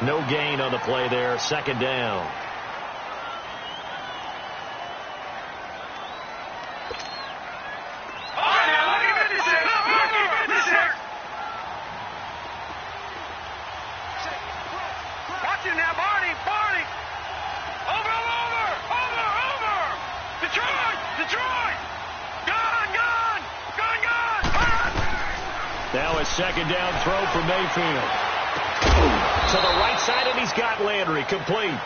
No gain on the play there. 2nd down. Now a 2nd down throw for Mayfield. To the right side, and he's got Landry complete.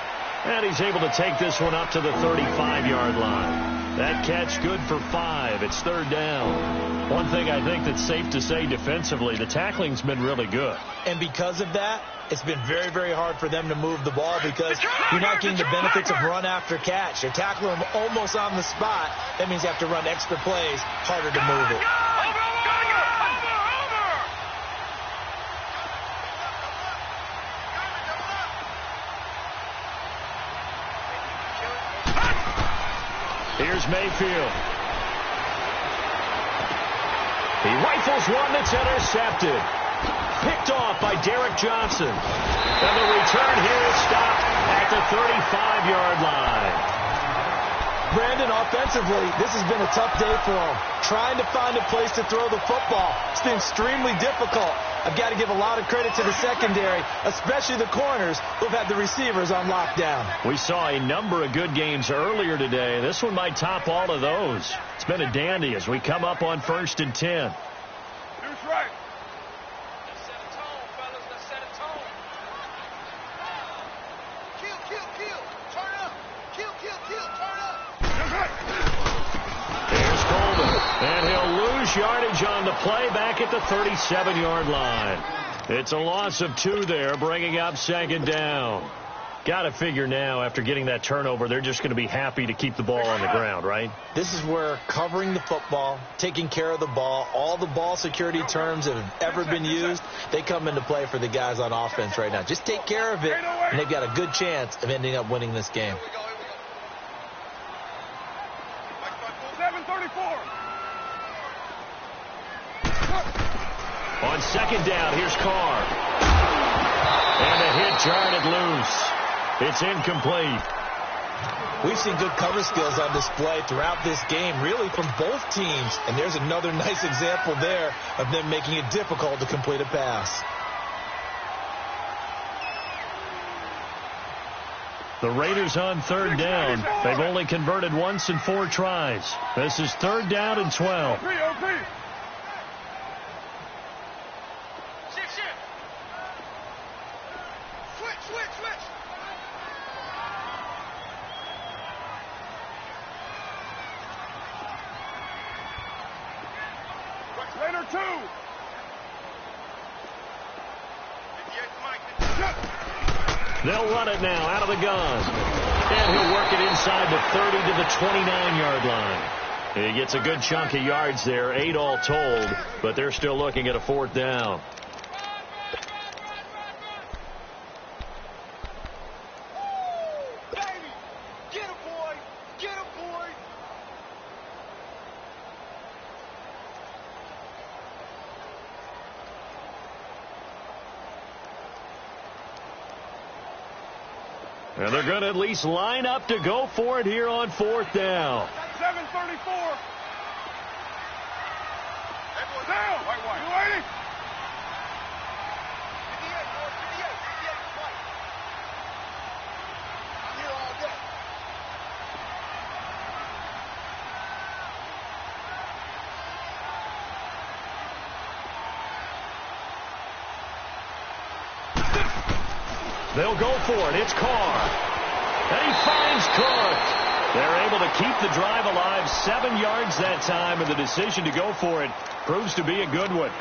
And he's able to take this one up to the 35-yard line. That catch good for 5. It's 3rd down. One thing I think that's safe to say defensively, the tackling's been really good. And because of that, it's been very, very hard for them to move the ball because you're not getting the benefits of run after catch. You're tackling them almost on the spot. That means you have to run extra plays, harder to move it. Here's Mayfield. He rifles one that's intercepted. Picked off by Derek Johnson. And the return here is stopped at the 35-yard line. Brandon, offensively, this has been a tough day for him. Trying to find a place to throw the football. It's been extremely difficult. I've got to give a lot of credit to the secondary, especially the corners who've had the receivers on lockdown. We saw a number of good games earlier today. This one might top all of those. It's been a dandy as we come up on 1st and 10. That's right. Let's set a tone, fellas. Let's set a tone. Kill. Turn up. Kill. Turn up. Here's Coleman, and he'll lose yardage on the play back at the 37-yard line. It's a loss of 2 there, bringing up 2nd down. Got to figure now, after getting that turnover, they're just going to be happy to keep the ball on the ground, right? This is where covering the football, taking care of the ball, all the ball security terms that have ever been used, they come into play for the guys on offense right now. Just take care of it, and they've got a good chance of ending up winning this game. 7:34. On 2nd down, here's Carr. And a hit jarred it loose. It's incomplete. We've seen good cover skills on display throughout this game, really from both teams. And there's another nice example there of them making it difficult to complete a pass. The Raiders on 3rd down. They've only converted once in 4 tries. This is 3rd down and 12. Switch. Raider 2. They'll run it now out of the gun. And he'll work it inside the 30 to the 29-yard line. He gets a good chunk of yards there, 8 all told, but they're still looking at a 4th down. And they're going to at least line up to go for it here on 4th down. 7:34. Down. White. You ready? 58. I'm here all day. They'll go for it. It's Carr. And he finds Cook. They're able to keep the drive alive, 7 yards that time, and the decision to go for it proves to be a good one.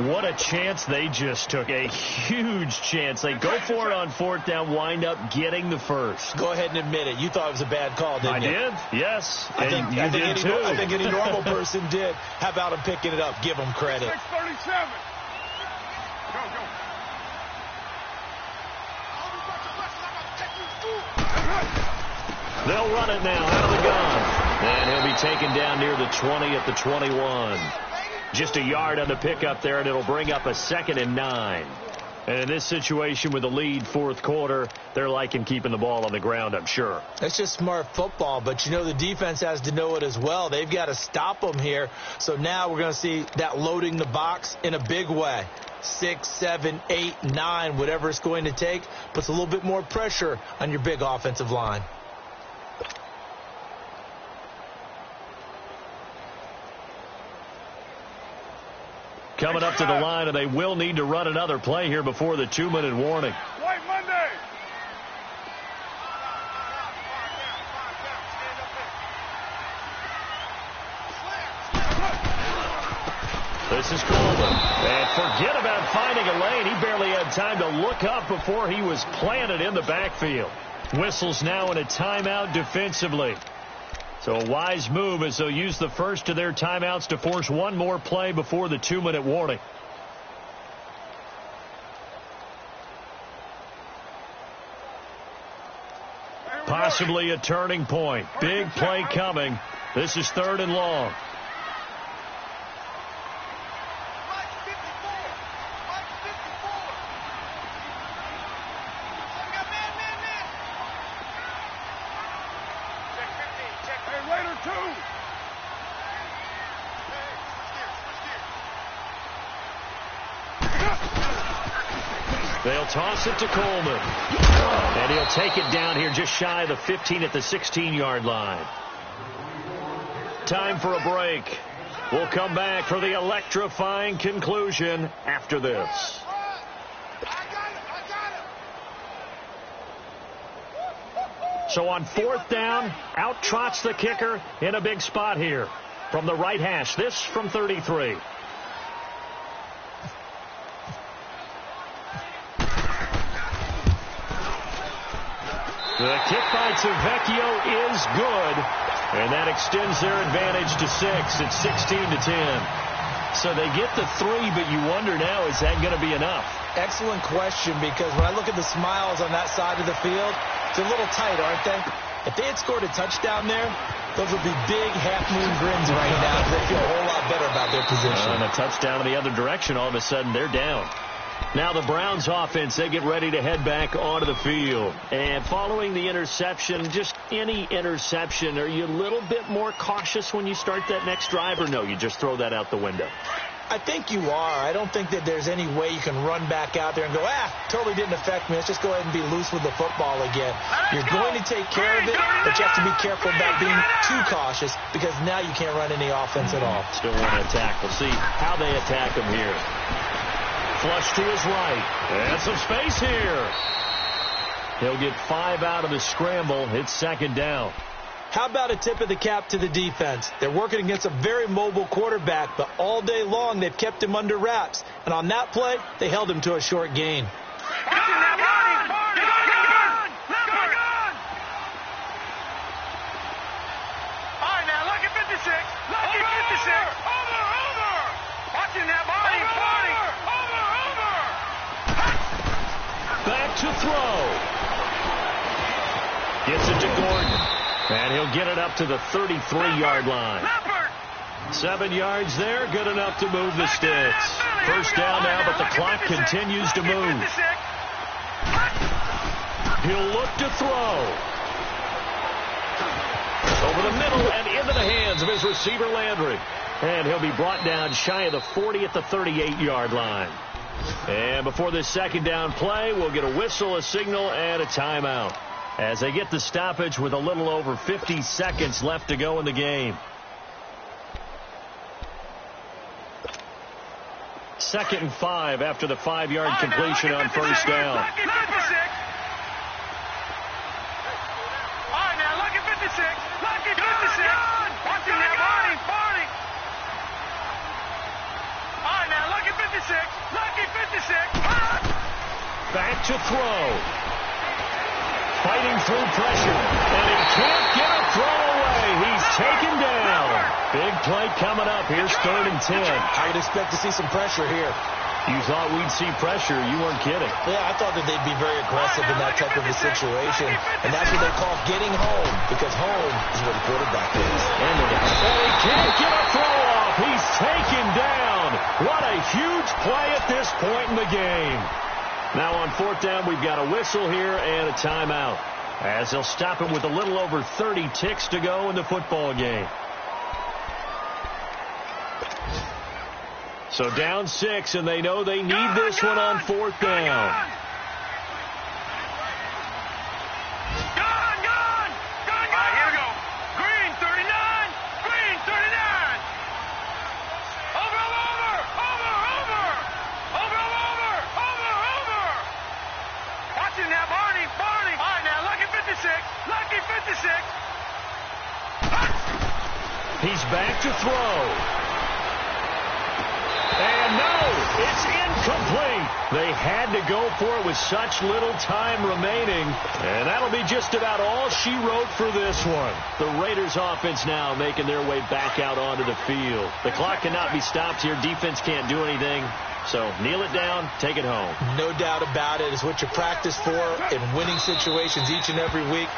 What a chance they just took. A huge chance. They go for it on 4th down, wind up getting the first. Go ahead and admit it. You thought it was a bad call, didn't you? I did, yes. I think any normal person did. How about him picking it up? Give him credit. 6:37. Go. They'll run it now out of the gun. And he'll be taken down near the 20 at the 21. Just a yard on the pickup there, and it'll bring up a 2nd and 9. And in this situation with the lead 4th quarter, they're liking keeping the ball on the ground, I'm sure. That's just smart football, but you know the defense has to know it as well. They've got to stop them here. So now we're going to see that loading the box in a big way. 6, 7, 8, 9, whatever it's going to take, puts a little bit more pressure on your big offensive line. Coming up to the line, and they will need to run another play here before the 2-minute warning. White Monday. This is Coleman. And forget about finding a lane. He barely had time to look up before he was planted in the backfield. Whistles now in a timeout defensively. So a wise move as they'll use the first of their timeouts to force one more play before the 2-minute warning. Possibly a turning point. Big play coming. This is 3rd and long. toss it to Coleman. And he'll take it down here just shy of the 15 at the 16-yard line. Time for a break. We'll come back for the electrifying conclusion after this. So on 4th down, out trots the kicker in a big spot here from the right hash. This from 33. The kick by Tavecchio is good, and that extends their advantage to 6. It's 16-10. So they get the 3, but you wonder now, is that going to be enough? Excellent question, because when I look at the smiles on that side of the field, it's a little tight, aren't they? If they had scored a touchdown there, those would be big half-moon grins right now. They feel a whole lot better about their position. And a touchdown in the other direction, all of a sudden they're down. Now the Browns offense, they get ready to head back onto the field. And following the interception, just any interception, are you a little bit more cautious when you start that next drive, or no, you just throw that out the window? I think you are. I don't think that there's any way you can run back out there and go, totally didn't affect me. Let's just go ahead and be loose with the football again. You're going to take care of it, but you have to be careful about being too cautious, because now you can't run any offense at all. Still want to attack. We'll see how they attack him here. Flush to his right. And some space here. He'll get 5 out of the scramble. It's 2nd down. How about a tip of the cap to the defense? They're working against a very mobile quarterback, but all day long they've kept him under wraps. And on that play, they held him to a short gain. All right, now look at 56. Look at 56. Over. Watching that body. Back to throw. Gets it to Gordon. And he'll get it up to the 33-yard line. 7 yards there, good enough to move the sticks. 1st down now, but the clock continues to move. He'll look to throw. Over the middle and into the hands of his receiver, Landry. And he'll be brought down shy of the 40 at the 38-yard line. And before this 2nd down play, we'll get a whistle, a signal, and a timeout, as they get the stoppage with a little over 50 seconds left to go in the game. 2nd and 5 after the 5-yard completion on 1st down. All right, now look at 56. Watching that body. All right, now look at 56. Back to throw. Fighting through pressure, and he can't get a throw away. He's taken down. Big play coming up. Here's 3rd and 10. I would expect to see some pressure here. You thought we'd see pressure. You weren't kidding. Yeah, I thought that they'd be very aggressive in that type of a situation, and that's what they call getting home, because home is where the quarterback is. And he can't get a throw off. He's taken down. What a huge play at this point in the game. Now on 4th down, we've got a whistle here and a timeout, as they'll stop him with a little over 30 ticks to go in the football game. So down 6, and they know they need this one on 4th down. He's back to throw. And no, it's incomplete. They had to go for it with such little time remaining. And that'll be just about all she wrote for this one. The Raiders offense now making their way back out onto the field. The clock cannot be stopped here. Defense can't do anything. So kneel it down, take it home. No doubt about it. It's what you practice for in winning situations each and every week.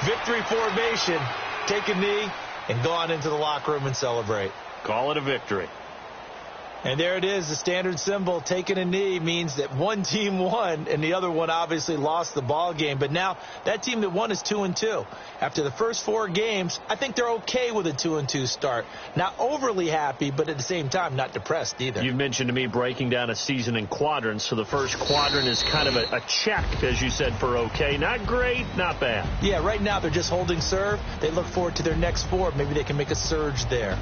Victory formation. Take a knee and go on into the locker room and celebrate. Call it a victory. And there it is, the standard symbol. Taking a knee means that one team won and the other one obviously lost the ball game. But now that team that won is 2-2. After the first 4 games, I think they're okay with a 2-2 start. Not overly happy, but at the same time, not depressed either. You mentioned to me breaking down a season in quadrants. So the first quadrant is kind of a check, as you said, for okay. Not great, not bad. Yeah, right now they're just holding serve. They look forward to their next 4. Maybe they can make a surge there.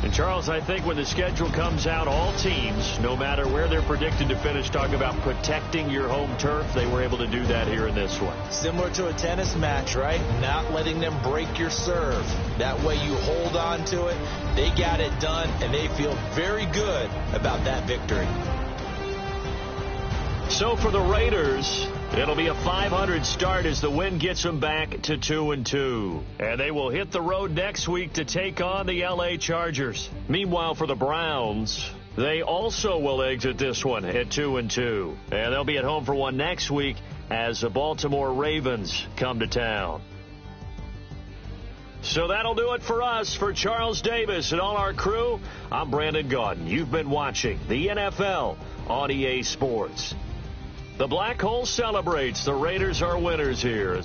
And, Charles, I think when the schedule comes out, all teams, no matter where they're predicted to finish, talk about protecting your home turf. They were able to do that here in this one. Similar to a tennis match, right? Not letting them break your serve. That way you hold on to it. They got it done, and they feel very good about that victory. So for the Raiders, it'll be a 500 start as the win gets them back to 2-2. And they will hit the road next week to take on the L.A. Chargers. Meanwhile, for the Browns, they also will exit this one at 2-2. And they'll be at home for one next week as the Baltimore Ravens come to town. So that'll do it for us. For Charles Davis and all our crew, I'm Brandon Gaudin. You've been watching the NFL on EA Sports. The Black Hole celebrates. The Raiders are winners here.